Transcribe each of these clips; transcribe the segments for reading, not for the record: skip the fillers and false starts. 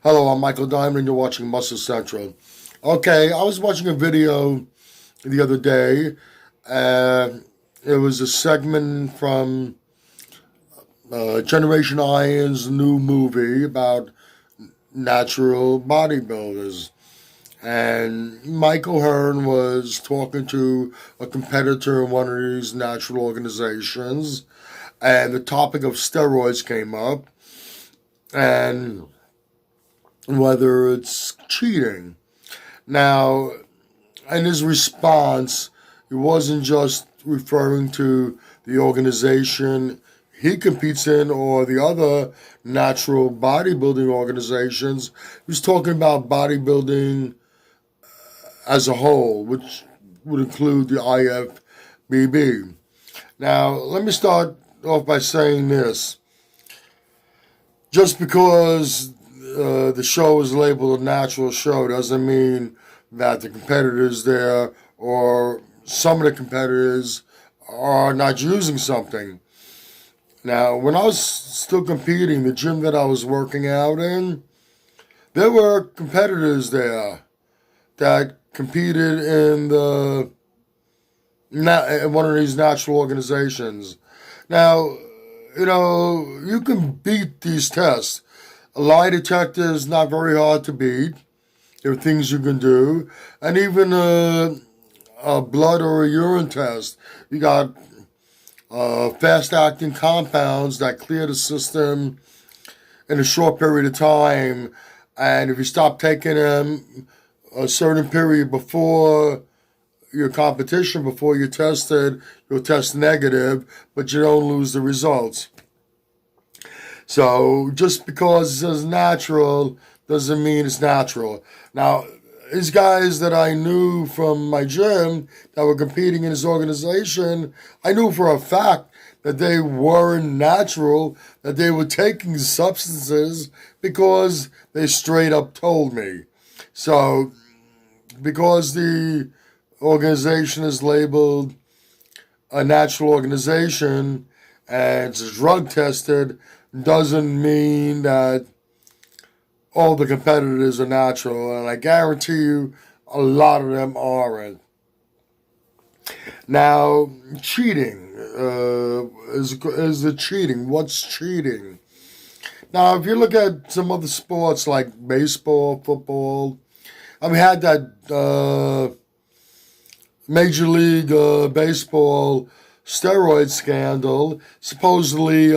Hello, I'm Michael Diamond, and you're watching Muscle Central. Okay, I was watching a video the other day, and it was a segment from Generation Iron's new movie about natural bodybuilders. And Michael Hearn was talking to a competitor in one of these natural organizations, and the topic of steroids came up, and whether it's cheating. Now, in his response, he wasn't just referring to the organization he competes in or the other natural bodybuilding organizations. He was talking about bodybuilding as a whole, which would include the IFBB. Now, let me start off by saying this. Just because the show is labeled a natural show doesn't mean that the competitors there or some of the competitors are not using something. Now, when I was still competing, the gym that I was working out in, there were competitors there that competed in one of these natural organizations. Now, you can beat these tests. A lie detector is not very hard to beat. There are things you can do. And even a blood or a urine test. You got fast-acting compounds that clear the system in a short period of time. And if you stop taking them a certain period before your competition, before you're tested, you'll test negative, but you don't lose the results. So just because it says natural doesn't mean it's natural. Now, these guys that I knew from my gym that were competing in this organization, I knew for a fact that they weren't natural, that they were taking substances because they straight up told me. So, because the organization is labeled a natural organization and it's drug tested, doesn't mean that all the competitors are natural, and I guarantee you a lot of them aren't. Now, cheating is the cheating. What's cheating? Now, if you look at some other sports like baseball, football, we had that Major League Baseball steroid scandal. Supposedly,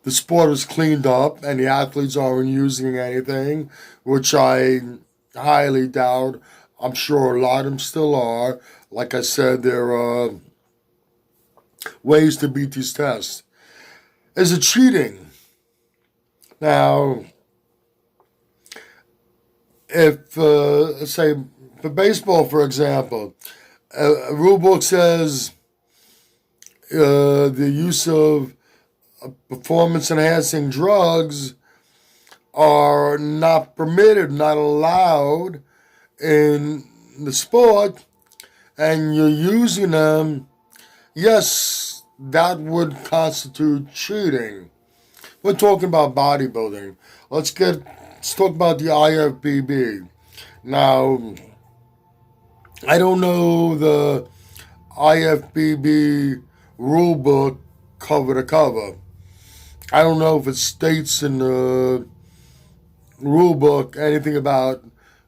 the sport was cleaned up and the athletes aren't using anything, which I highly doubt. I'm sure a lot of them still are. Like I said, there are ways to beat these tests. Is it cheating? Now, if, let's say, for baseball, for example, a rule book says the use of performance-enhancing drugs are not permitted, not allowed in the sport, and you're using them, yes, that would constitute cheating. We're talking about bodybuilding. Let's talk about the IFBB. Now, I don't know the IFBB rule book cover to cover. I don't know if it states in the rule book anything about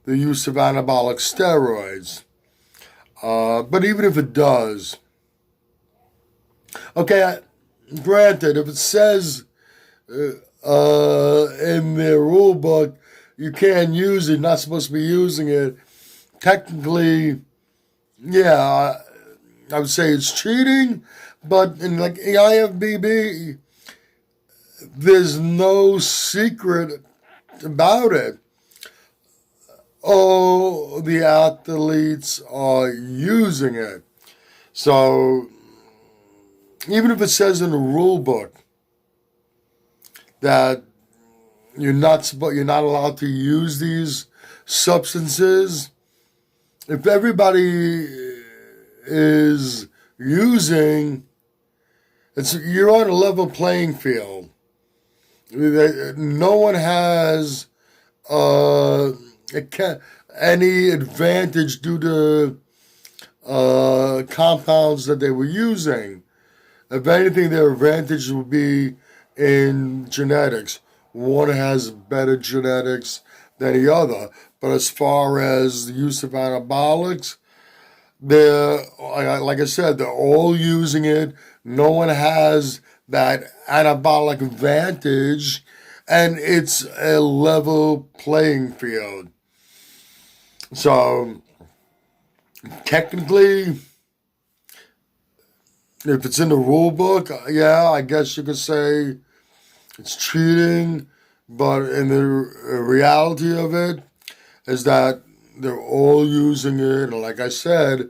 the use of anabolic steroids. But even if it does, okay, granted, if it says in the rule book you can't use it, not supposed to be using it, technically, yeah, I would say it's cheating, but in like the IFBB, there's no secret about it. All the athletes are using it. So even if it says in the rule book that you're not allowed to use these substances, if everybody is using, you're on a level playing field. No one has any advantage due to compounds that they were using. If anything, their advantage would be in genetics. One has better genetics than the other. But as far as the use of anabolics, they're, like I said, they're all using it. No one has that anabolic advantage, and it's a level playing field. So, technically, if it's in the rule book, yeah, I guess you could say it's cheating. But in the reality of it is that they're all using it. And like I said,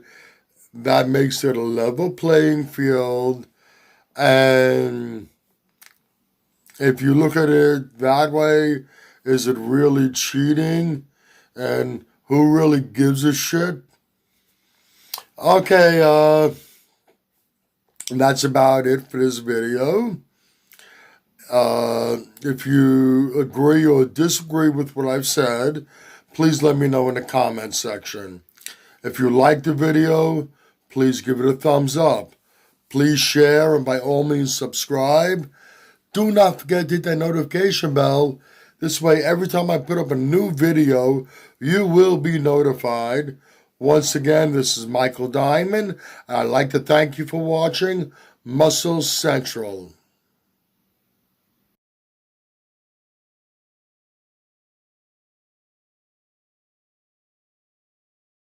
that makes it a level playing field. And if you look at it that way, is it really cheating? And who really gives a shit? Okay, that's about it for this video. If you agree or disagree with what I've said, please let me know in the comment section. If you like the video, please give it a thumbs up. Please share and by all means subscribe. Do not forget to hit that notification bell. This way, every time I put up a new video, you will be notified. Once again, this is Michael Diamond. I'd like to thank you for watching Muscle Central.